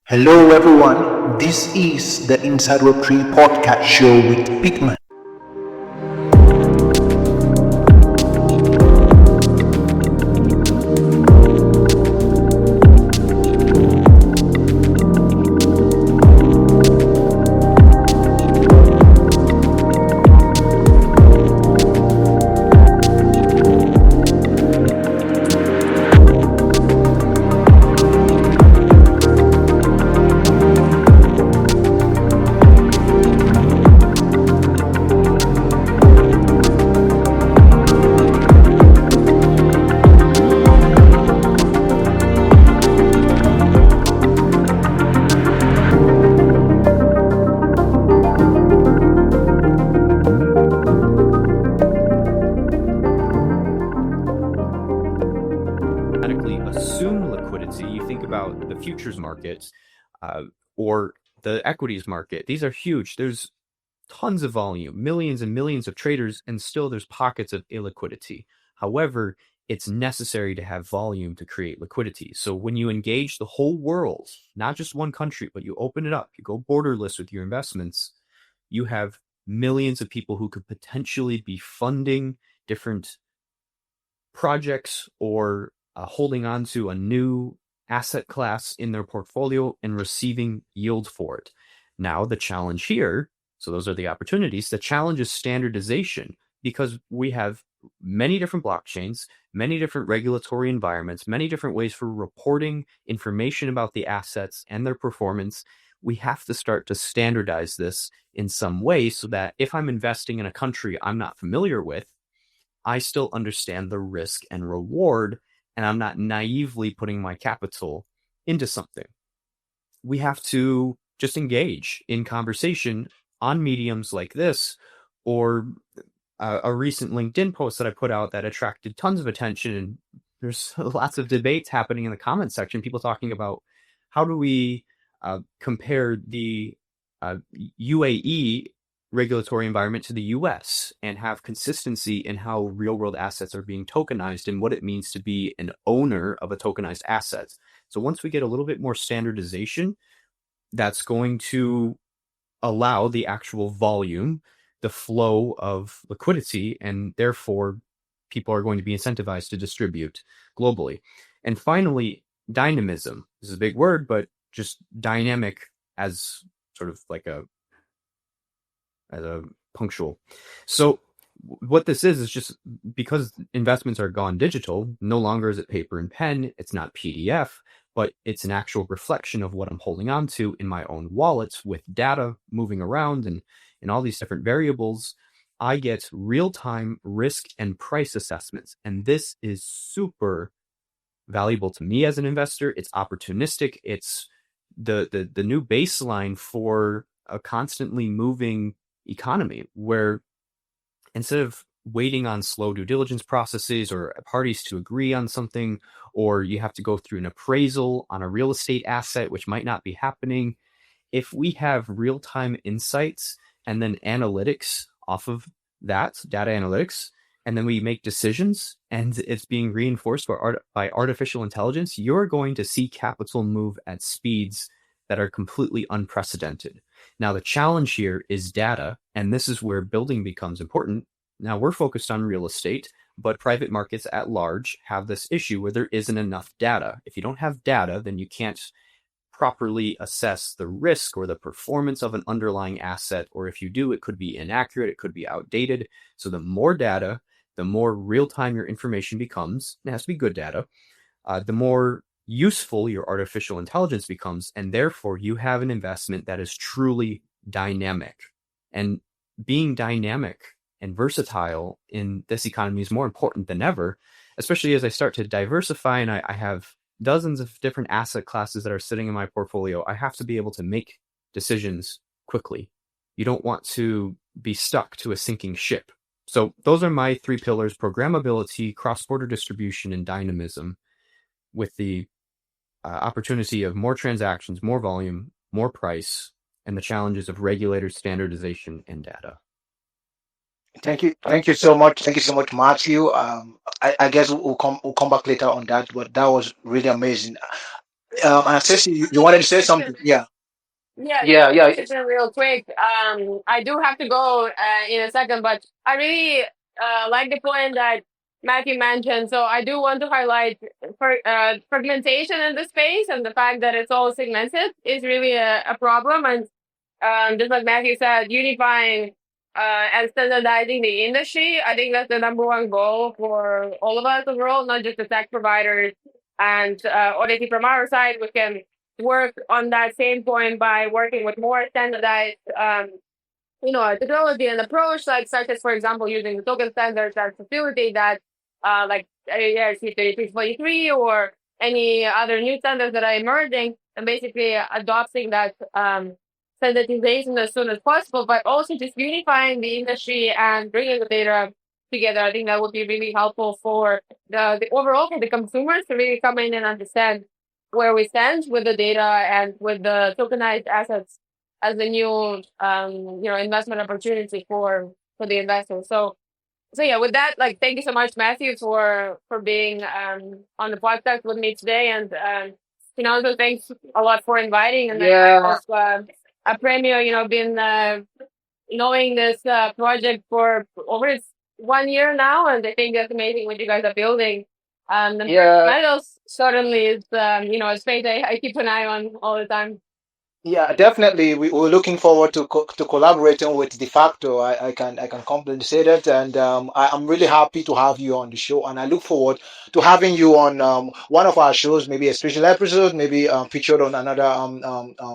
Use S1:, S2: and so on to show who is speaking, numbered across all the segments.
S1: Hello everyone, this is the Inside Web 3 podcast show with Pigman.
S2: Assume liquidity, you think about the futures market or the equities market. These are huge. There's tons of volume, millions and millions of traders, and still there's pockets of illiquidity. However, it's necessary to have volume to create liquidity. So when you engage the whole world, not just one country, but you open it up, you go borderless with your investments, you have millions of people who could potentially be funding different projects or holding on to a new asset class in their portfolio and receiving yield for it. Now, the challenge here, so those are the opportunities, the challenge is standardization, because we have many different blockchains, many different regulatory environments, many different ways for reporting information about the assets and their performance. We have to start to standardize this in some way so that if I'm investing in a country I'm not familiar with, I still understand the risk and reward, and I'm not naively putting my capital into something. We have to just engage in conversation on mediums like this, or a recent LinkedIn post that I put out that attracted tons of attention. And there's lots of debates happening in the comment section, people talking about how do we compare the UAE regulatory environment to the US and have consistency in how real world assets are being tokenized and what it means to be an owner of a tokenized asset. So once we get a little bit more standardization, that's going to allow the actual volume, the flow of liquidity, and therefore people are going to be incentivized to distribute globally. And finally, dynamism. This is a big word, but just dynamic as sort of like a punctual. So what this is just because investments are gone digital, no longer is it paper and pen, it's not PDF, but it's an actual reflection of what I'm holding on to in my own wallets with data moving around and all these different variables. I get real-time risk and price assessments, and this is super valuable to me as an investor. It's opportunistic. It's the new baseline for a constantly moving economy, where instead of waiting on slow due diligence processes or parties to agree on something, or you have to go through an appraisal on a real estate asset, which might not be happening, if we have real-time insights and then analytics off of that, data analytics, and then we make decisions and it's being reinforced by artificial intelligence, you're going to see capital move at speeds that are completely unprecedented. Now, the challenge here is data, and this is where building becomes important. Now, we're focused on real estate, but private markets at large have this issue where there isn't enough data. If you don't have data, then you can't properly assess the risk or the performance of an underlying asset, or if you do, it could be inaccurate, it could be outdated. So the more data, the more real-time your information becomes, it has to be good data, the more useful your artificial intelligence becomes, and therefore you have an investment that is truly dynamic. And being dynamic and versatile in this economy is more important than ever, especially as I start to diversify and I have dozens of different asset classes that are sitting in my portfolio. I have to be able to make decisions quickly. You don't want to be stuck to a sinking ship. So those are my three pillars: programmability, cross-border distribution, and dynamism, with the opportunity of more transactions, more volume, more price, and the challenges of regulator standardization and data.
S3: Thank you so much. Thank you so much, Matthew. I guess we'll come back later on that, but that was really amazing.
S1: Anastasia, you wanted to say something? Yeah.
S3: Yeah,
S1: Yeah, yeah.
S3: real quick. I do have to go in a second, but I really like the point that Matthew mentioned. So I do want to highlight fragmentation in the space, and the fact that it's all segmented is really a problem. And just like Matthew said, unifying and standardizing the industry, I think that's the number one goal for all of us overall, not just the tech providers. And obviously, from our side, we can work on that same point by working with more standardized, technology and approach, like such as, for example, using the token standards that facilitate that, like AERC 3343 or any other new standards that are emerging, and basically adopting that standardization as soon as possible, but also just unifying the industry and bringing the data together. I think that would be really helpful for the overall for the consumers to really come in and understand where we stand with the data and with the tokenized assets as a new investment opportunity for the investors. So yeah, with that, like, thank you so much, Matthew, for being on the podcast with me today, and also thanks a lot for inviting, and I
S1: Yeah.
S3: also Premio, been knowing this project for over 1 year now, and I think that's amazing what you guys are building. The
S1: Yeah.
S3: metals certainly is a space I keep an eye on all the time.
S1: Yeah, definitely. We're looking forward to to collaborating with De facto. I can confidently say that, and I'm really happy to have you on the show, and I look forward to having you on one of our shows, maybe a special episode, maybe featured on another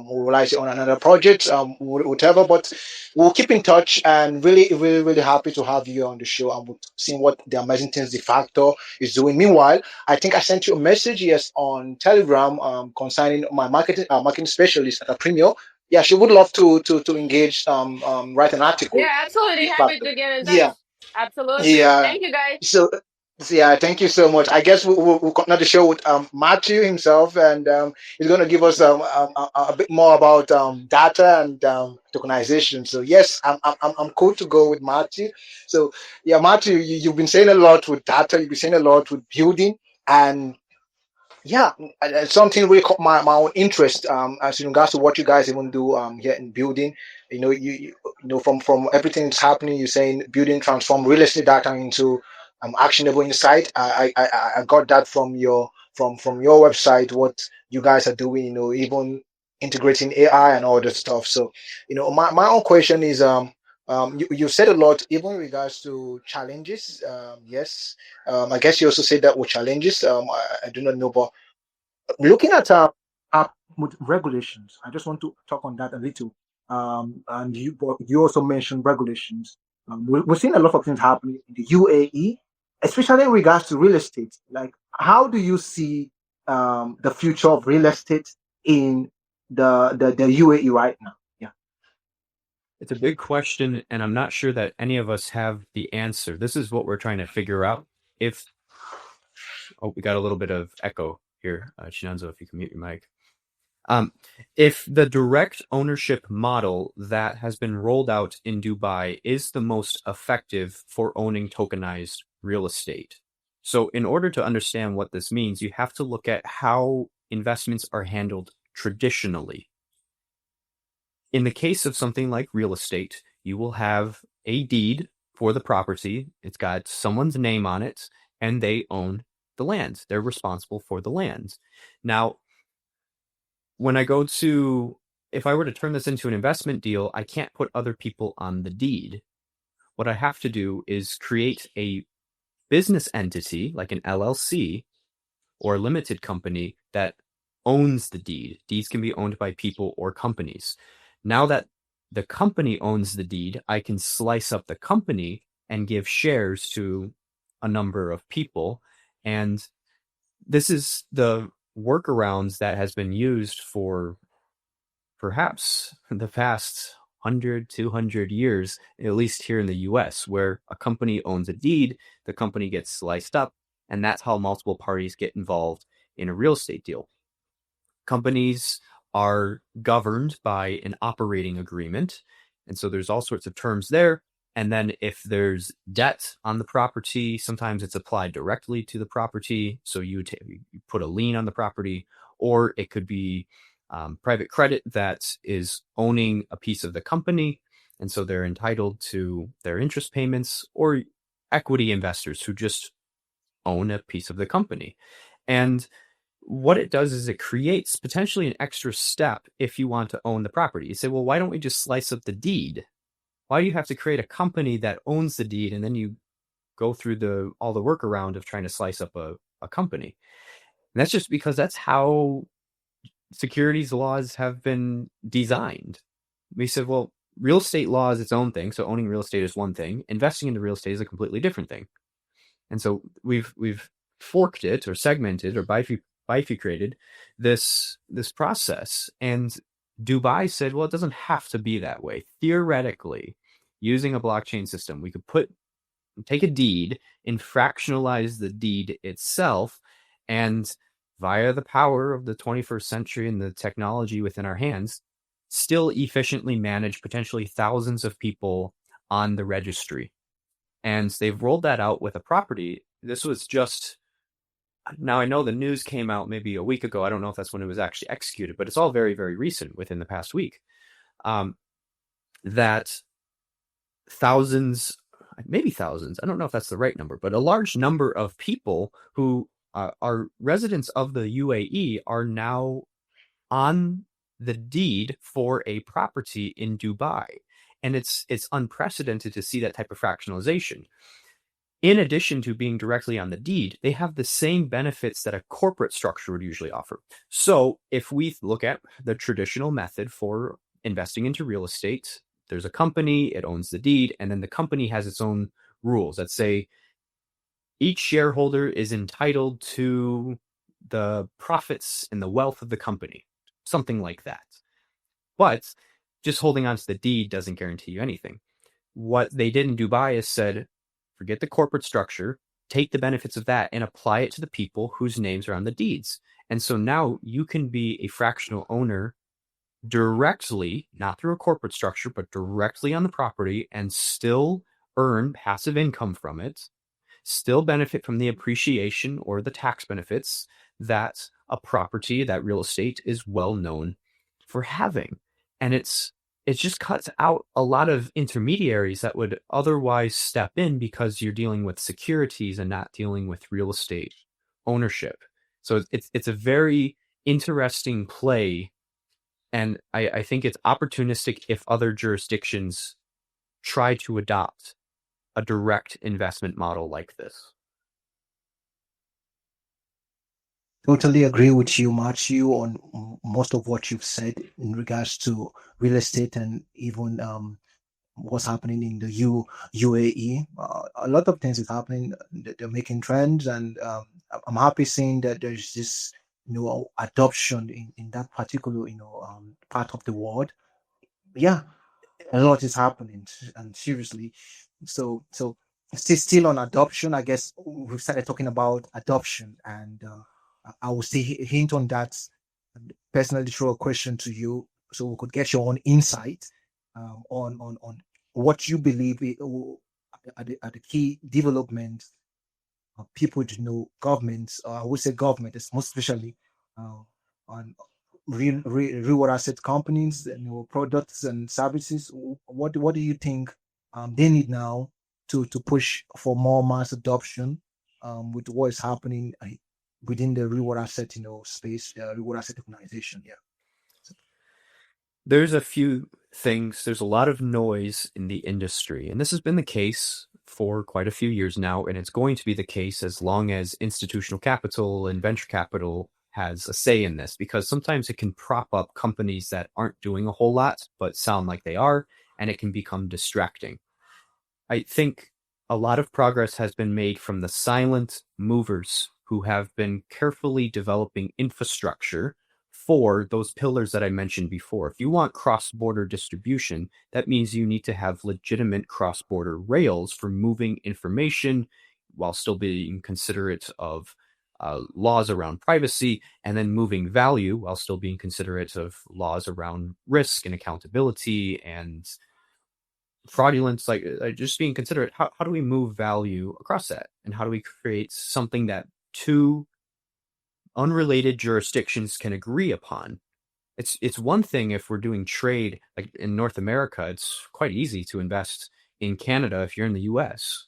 S1: will I say on another project, whatever. But we'll keep in touch, and really happy to have you on the show, and we'll see what the amazing things De facto is doing. Meanwhile, I think I sent you a message, yes, on Telegram, concerning my marketing specialist at a Premium. Yeah, she would love to engage, write an article.
S3: Yeah, absolutely.
S1: De
S3: Happy
S1: facto.
S3: to get in touch.
S1: Yeah,
S3: Absolutely.
S1: yeah.
S3: Thank you, guys.
S1: So yeah, thank you so much. I guess we'll continue the show with Matthew himself, and he's going to give us a bit more about data and tokenization. So yes, I'm cool to go with Matthew. So yeah, Matthew, you've been saying a lot with data. You've been saying a lot with building, and yeah, something really caught my own interest, as in regards to what you guys even do here in building. From everything that's happening, you're saying building transform real estate data into actionable insight. I got that from your website. What you guys are doing, even integrating AI and all that stuff. So, my own question is, you said a lot, even in regards to challenges. Yes, I guess you also said that with challenges. I do not know, but looking at with regulations, I just want to talk on that a little. And you also mentioned regulations. We're seeing a lot of things happening in the UAE, especially in regards to real estate. Like, how do you see the future of real estate in the UAE right now? Yeah.
S2: It's a big question, and I'm not sure that any of us have the answer. This is what we're trying to figure out. We got a little bit of echo here. Chinanzo, if you can mute your mic. If the direct ownership model that has been rolled out in Dubai is the most effective for owning tokenized real estate. So in order to understand what this means, you have to look at how investments are handled traditionally. In the case of something like real estate, you will have a deed for the property. It's got someone's name on it, and they own the land. They're responsible for the land. Now, if I were to turn this into an investment deal, I can't put other people on the deed. What I have to do is create a business entity, like an LLC or a limited company, that owns the deed. Deeds can be owned by people or companies. Now that the company owns the deed, I can slice up the company and give shares to a number of people. And this is the workarounds that has been used for perhaps the past 100, 200 years, at least here in the US, where a company owns a deed, the company gets sliced up, and that's how multiple parties get involved in a real estate deal. Companies are governed by an operating agreement, and so there's all sorts of terms there. And then if there's debt on the property, sometimes it's applied directly to the property. So you put a lien on the property, or it could be private credit that is owning a piece of the company, and so they're entitled to their interest payments, or equity investors who just own a piece of the company. And what it does is it creates potentially an extra step if you want to own the property. You say, well, why don't we just slice up the deed? Why do you have to create a company that owns the deed, and then you go through all the workaround of trying to slice up a company? And that's just because that's how securities laws have been designed. We said, well, real estate law is its own thing. So owning real estate is one thing. Investing into real estate is a completely different thing. And so we've forked it, or segmented, or bifurcated this process. And Dubai said, well, it doesn't have to be that way. Theoretically, using a blockchain system, we could take a deed and fractionalize the deed itself, and via the power of the 21st century and the technology within our hands, still efficiently manage potentially thousands of people on the registry. And they've rolled that out with a property. This was just, now I know the news came out maybe a week ago. I don't know if that's when it was actually executed, but it's all very, very recent, within the past week. That thousands, maybe thousands, I don't know if that's the right number, but a large number of people who are residents of the UAE are now on the deed for a property in Dubai. And it's unprecedented to see that type of fractionalization. In addition to being directly on the deed, they have the same benefits that a corporate structure would usually offer. So if we look at the traditional method for investing into real estate, there's a company, it owns the deed, and then the company has its own rules that say each shareholder is entitled to the profits and the wealth of the company, something like that. But just holding on to the deed doesn't guarantee you anything. What they did in Dubai is said, forget the corporate structure, take the benefits of that and apply it to the people whose names are on the deeds. And so now you can be a fractional owner directly, not through a corporate structure, but directly on the property, and still earn passive income from it, still benefit from the appreciation or the tax benefits that a property, that real estate, is well known for having. And it just cuts out a lot of intermediaries that would otherwise step in, because you're dealing with securities and not dealing with real estate ownership. So it's a very interesting play, and I think it's opportunistic if other jurisdictions try to adopt a direct investment model like this.
S1: Totally agree with you, Matthew, on most of what you've said in regards to real estate, and even what's happening in the UAE. A lot of things is happening. They're making trends, and I'm happy seeing that there's this adoption in that particular part of the world. Yeah, a lot is happening, and seriously. So still on adoption, I guess we've started talking about adoption, and I will say hint on that, and personally throw a question to you, so we could get your own insight on what you believe are the key developments people to know governments, or I would say government, is most especially uh, on real asset companies and products and services. What do you think they need now to push for more mass adoption with what is happening within the real asset space, real asset organization? Yeah. So,
S2: There's a few things. There's a lot of noise in the industry, and this has been the case for quite a few years now, and it's going to be the case as long as institutional capital and venture capital has a say in this, because sometimes it can prop up companies that aren't doing a whole lot but sound like they are, and it can become distracting. I think a lot of progress has been made from the silent movers who have been carefully developing infrastructure for those pillars that I mentioned before. If you want cross-border distribution, that means you need to have legitimate cross-border rails for moving information while still being considerate of laws around privacy, and then moving value while still being considerate of laws around risk and accountability and fraudulence, like just being considerate. How do we move value across that, and how do we create something that two unrelated jurisdictions can agree upon. It's one thing if we're doing trade like in North America, it's quite easy to invest in Canada if you're in the US.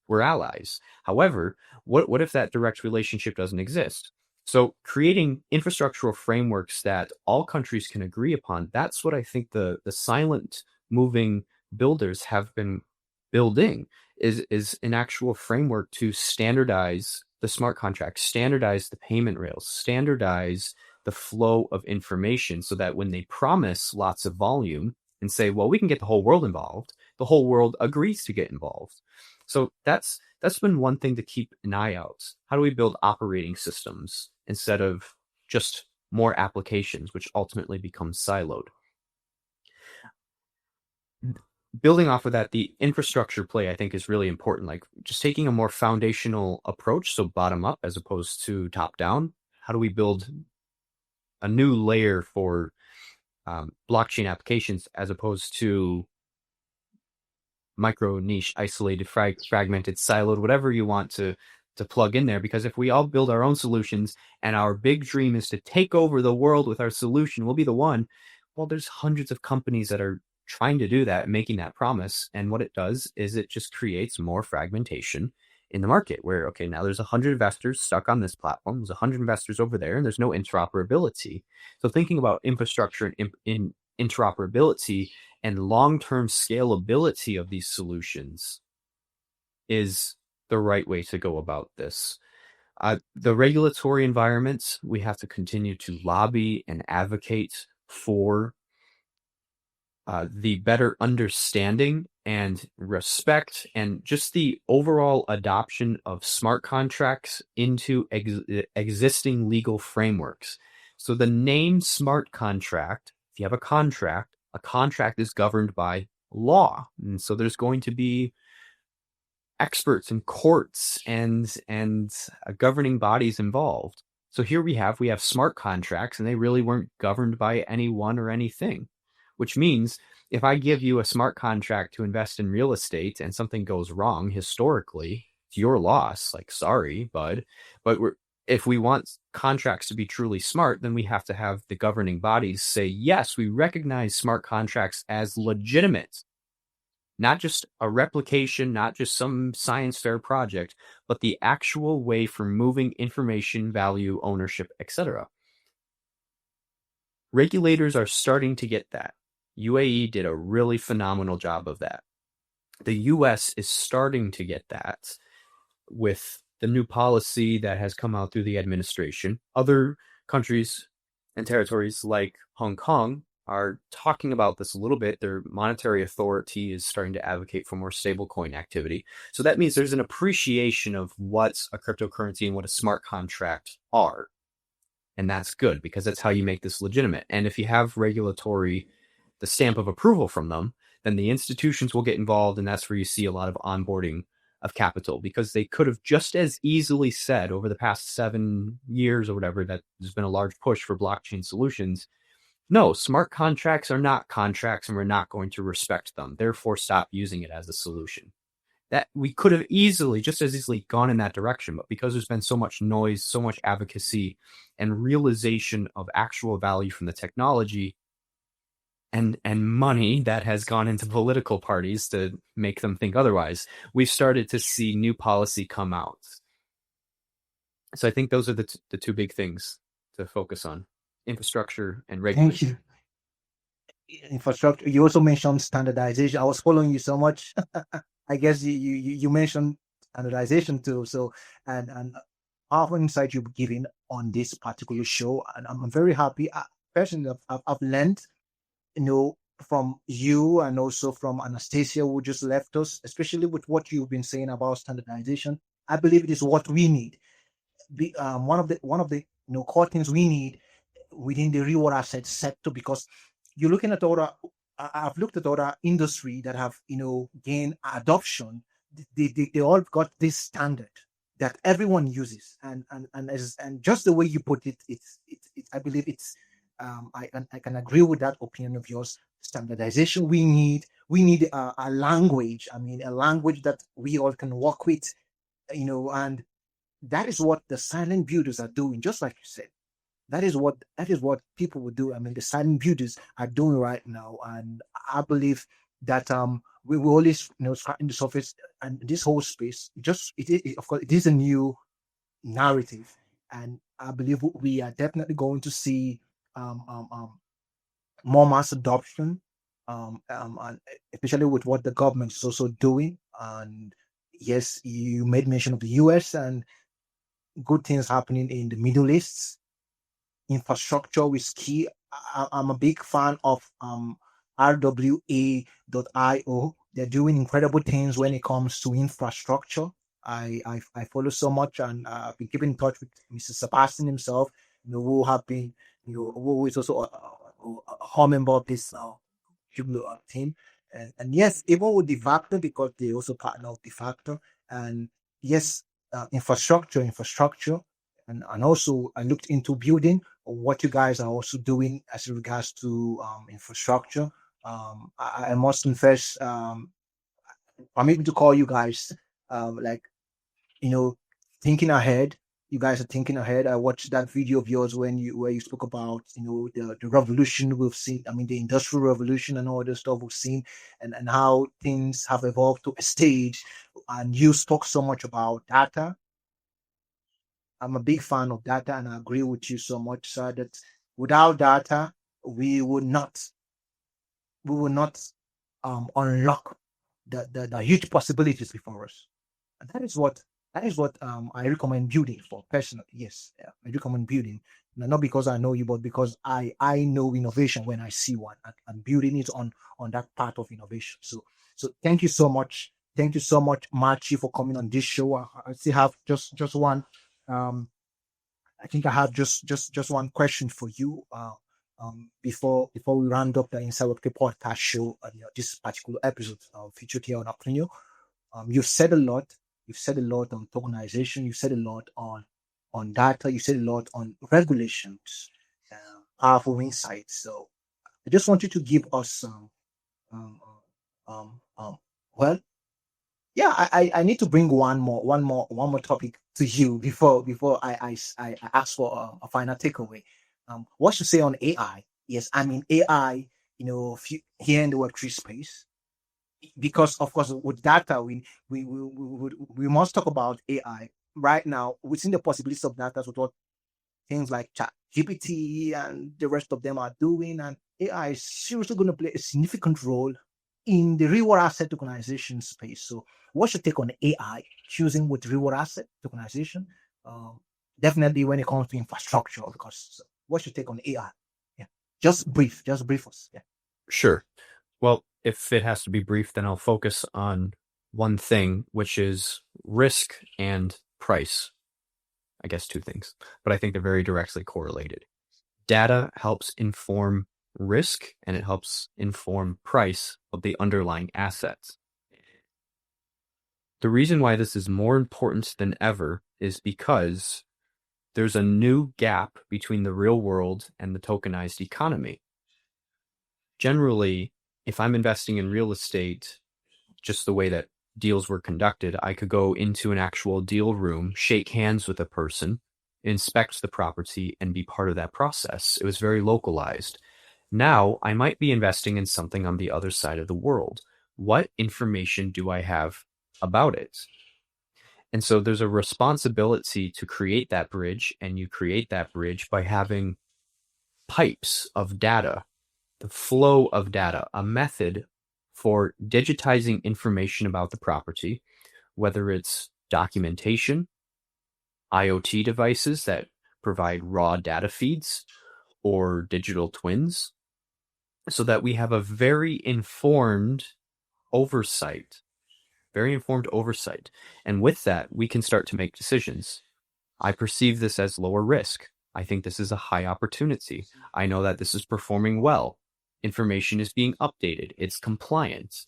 S2: We're allies. However, what if that direct relationship doesn't exist? So creating infrastructural frameworks that all countries can agree upon, that's what I think the silent moving builders have been building is an actual framework to standardize the smart contracts, standardize the payment rails, standardize the flow of information so that when they promise lots of volume and say, well, we can get the whole world involved, the whole world agrees to get involved. So that's been one thing to keep an eye out. How do we build operating systems instead of just more applications, which ultimately become siloed? Building off of that, the infrastructure play I think is really important. Like just taking a more foundational approach, so bottom up as opposed to top down. How do we build a new layer for blockchain applications as opposed to micro niche, isolated, fragmented, siloed, whatever you want to plug in there? Because if we all build our own solutions and our big dream is to take over the world with our solution, we'll be the one. Well, there's hundreds of companies that are trying to do that and making that promise. And what it does is it just creates more fragmentation in the market where, okay, now there's 100 investors stuck on this platform. There's 100 investors over there, and there's no interoperability. So thinking about infrastructure and in interoperability and long-term scalability of these solutions is the right way to go about this. The regulatory environments, we have to continue to lobby and advocate for the better understanding and respect and just the overall adoption of smart contracts into existing legal frameworks. So the name smart contract, if you have a contract is governed by law. And so there's going to be experts and courts and governing bodies involved. So here we have smart contracts, and they really weren't governed by anyone or anything, which means if I give you a smart contract to invest in real estate and something goes wrong historically, it's your loss. Like, sorry, bud. But if we want contracts to be truly smart, then we have to have the governing bodies say, yes, we recognize smart contracts as legitimate. Not just a replication, not just some science fair project, but the actual way for moving information, value, ownership, etc. Regulators are starting to get that. UAE did a really phenomenal job of that. The US is starting to get that with the new policy that has come out through the administration. Other countries and territories like Hong Kong are talking about this a little bit. Their monetary authority is starting to advocate for more stablecoin activity. So that means there's an appreciation of what a cryptocurrency and what a smart contract are. And that's good because that's how you make this legitimate. And if you have the stamp of approval from them, then the institutions will get involved. And that's where you see a lot of onboarding of capital, because they could have just as easily said over the past 7 years or whatever that there's been a large push for blockchain solutions. No, smart contracts are not contracts and we're not going to respect them. Therefore, stop using it as a solution. That we could have just as easily gone in that direction, but because there's been so much noise, so much advocacy and realization of actual value from the technology and money that has gone into political parties to make them think otherwise, we've started to see new policy come out. So I think those are the two big things to focus on: infrastructure and regulation.
S1: Thank you. Infrastructure. You also mentioned standardization. I was following you so much. I guess you mentioned standardization too. So and our insight you've given on this particular show, and I'm very happy. Personally, I've learned, from you and also from Anastasia, who just left us, especially with what you've been saying about standardization. I believe it is what we need. One of the core things we need within the real asset sector, because you're looking at I've looked at other industry that have gained adoption. They all got this standard that everyone uses, and just the way you put it, it's I believe it's I can agree with that opinion of yours. Standardization, we need a language. I mean, a language that we all can work with, and that is what the silent builders are doing, just like you said. That is what people will do. I mean, the silent builders are doing right now, and I believe that we will always scratching the surface, and this whole space just of course it is a new narrative, and I believe we are definitely going to see um, um, um, more mass adoption, and especially with what the government is also doing. And yes, you made mention of the US and good things happening in the Middle East. Infrastructure is key. I'm a big fan of RWA.io. They're doing incredible things when it comes to infrastructure. I follow so much, and I've been keeping in touch with Mr. Sebastian himself, who have been, who is also a member of this Jubilee team. And yes, even with the factor, because they also partner with the factor. And yes, infrastructure. And also, I looked into building what you guys are also doing as regards to infrastructure. I must confess, I'm able to call you guys like you know, thinking ahead. You guys are thinking ahead. I watched that video of yours where you spoke about the revolution we've seen. I mean, the industrial revolution and all the stuff we've seen, and how things have evolved to a stage. And you spoke so much about data. I'm a big fan of data, and I agree with you so much, sir, that without data, we would not we will not unlock the huge possibilities before us. And that is what I recommend building for personally. Yes, yeah, I recommend building. Not because I know you, but because I know innovation when I see one, and building it on that part of innovation. So thank you so much. Thank you so much, Marchi, for coming on this show. I still have just one. Um, I think I have just one question for you. Before we round up the Inside Work podcast show, this particular episode featured here on Opinio. You've said a lot. You've said a lot on tokenization. You said a lot on data. You said a lot on regulations, powerful insights. So I just want you to give us some. Um, well, yeah, I need to bring one more topic to you before I ask for a final takeaway. What you say on AI? Yes, I mean AI. Here in the Web3 space, because of course with data we must talk about AI right now. We've seen the possibilities of data with what things like chat GPT and the rest of them are doing, and AI is seriously going to play a significant role in the reward asset tokenization space. So what's your take on AI choosing with reward asset tokenization? um, Definitely when it comes to infrastructure, because what's your take on AI? Yeah, just brief us. Yeah.
S2: Sure. Well, if it has to be brief, then I'll focus on one thing, which is risk and price. I guess two things, but I think they're very directly correlated. Data helps inform risk and it helps inform price of the underlying assets. The reason why this is more important than ever is because there's a new gap between the real world and the tokenized economy. Generally, if I'm investing in real estate, just the way that deals were conducted, I could go into an actual deal room, shake hands with a person, inspect the property, and be part of that process. It was very localized. Now, I might be investing in something on the other side of the world. What information do I have about it? And so there's a responsibility to create that bridge, and you create that bridge by having pipes of data, the flow of data, a method for digitizing information about the property, whether it's documentation, IoT devices that provide raw data feeds, or digital twins, so that we have a very informed oversight. Very informed oversight. And with that, we can start to make decisions. I perceive this as lower risk. I think this is a high opportunity. I know that this is performing well. Information is being updated. It's compliant.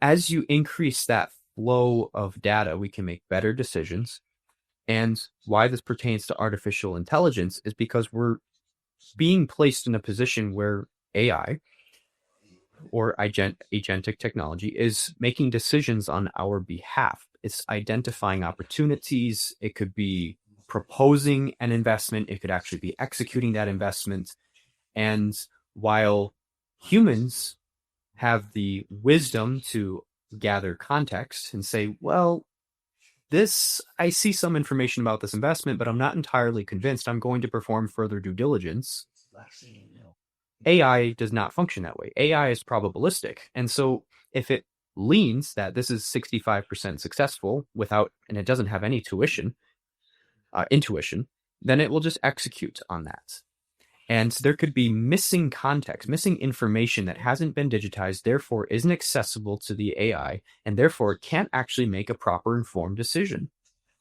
S2: As you increase that flow of data, we can make better decisions. And why this pertains to artificial intelligence is because we're being placed in a position where AI or agentic technology is making decisions on our behalf. It's identifying opportunities. It could be proposing an investment. It could actually be executing that investment. And while humans have the wisdom to gather context and say, well, I see some information about this investment, but I'm not entirely convinced. I'm going to perform further due diligence. AI does not function that way. AI is probabilistic. And so if it leans that this is 65% successful and it doesn't have any intuition, then it will just execute on that. And there could be missing context, missing information that hasn't been digitized, therefore isn't accessible to the AI, and therefore can't actually make a proper informed decision.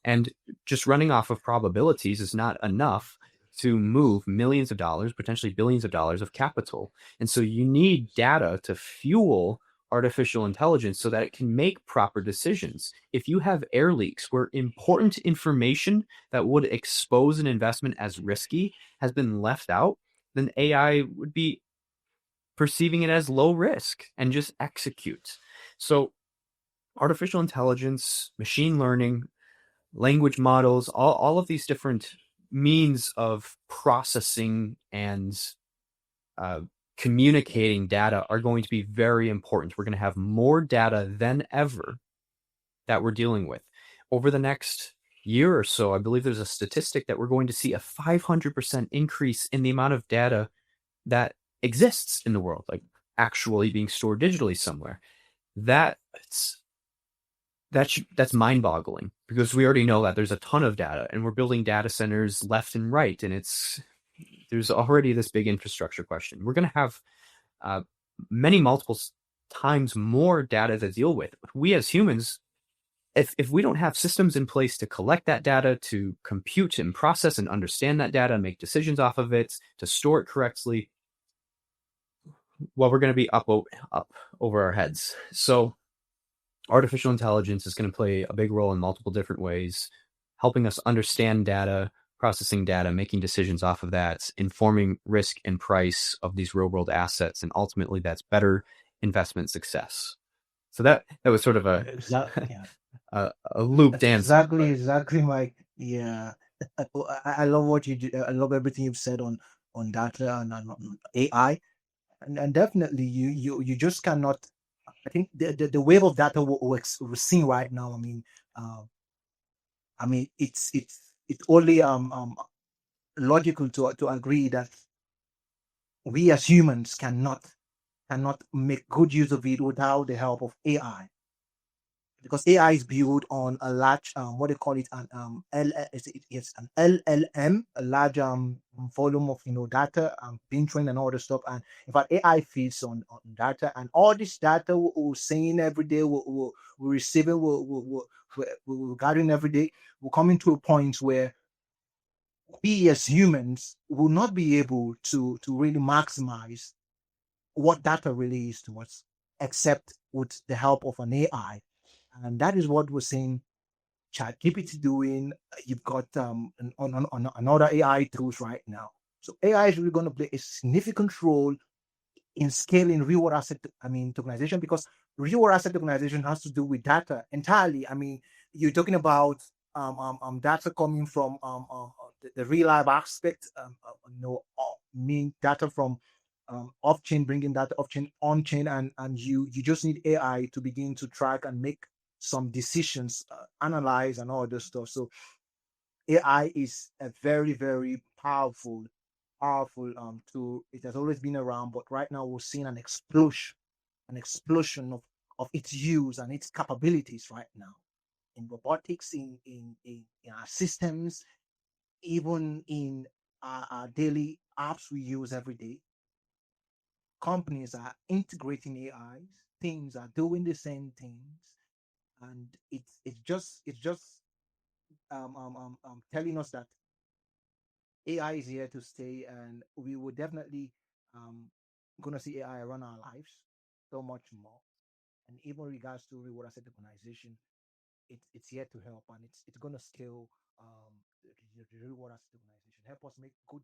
S2: And just running off of probabilities is not enough to move millions of dollars, potentially billions of dollars of capital. And so you need data to fuel artificial intelligence so that it can make proper decisions. If you have air leaks where important information that would expose an investment as risky has been left out, then AI would be perceiving it as low risk and just execute. So artificial intelligence, machine learning, language models, all of these different means of processing and uh, communicating data are going to be very important. We're going to have more data than ever that we're dealing with. Over the next year or so, I believe there's a statistic that we're going to see a 500% increase in the amount of data that exists in the world, like actually being stored digitally somewhere. That's mind-boggling, because we already know that there's a ton of data and we're building data centers left and right, and there's already this big infrastructure question. We're going to have many multiple times more data to deal with. We as humans, if we don't have systems in place to collect that data, to compute and process and understand that data and make decisions off of it, to store it correctly, well, we're going to be up over our heads. So artificial intelligence is going to play a big role in multiple different ways, helping us understand data, processing data, making decisions off of that, informing risk and price of these real world assets, and ultimately that's better investment success. So that was sort of
S4: Yeah.
S2: a looped answer.
S4: Exactly, Mike. Yeah, I love what you do. I love everything you've said on data and on AI, and definitely you just cannot. I think the wave of data we're seeing right now. Uh, it's only logical to agree that we as humans cannot make good use of it without the help of AI, because AI is built on a large what they call it an it's an LLM, a large volume of data being trained and all the stuff. And in fact, AI feeds on data, and all this data we're seeing every day, we're receiving, we're gathering every day. We're coming to a point where we as humans will not be able to really maximize what data really is to us, except with the help of an AI. And that is what we're seeing ChatGPT doing. You've got another AI tools right now. So AI is really going to play a significant role in scaling real world asset, tokenization, because real world asset tokenization has to do with data entirely. You're talking about data coming from the real life aspect, mean data from off chain, bringing data off chain on chain, and you just need AI to begin to track and make some decisions, analyze and all this stuff. So AI is a very, very powerful tool. It has always been around, but right now we're seeing an explosion of its use and its capabilities right now in robotics, in our systems, even in our daily apps we use every day. Companies are integrating AIs, teams are doing the same things, and it's just telling us that AI is here to stay, and we will definitely um, gonna see AI run our lives so much more. And even regards to reward asset organization, it's here to help, and it's gonna scale the reward asset organization, help us make good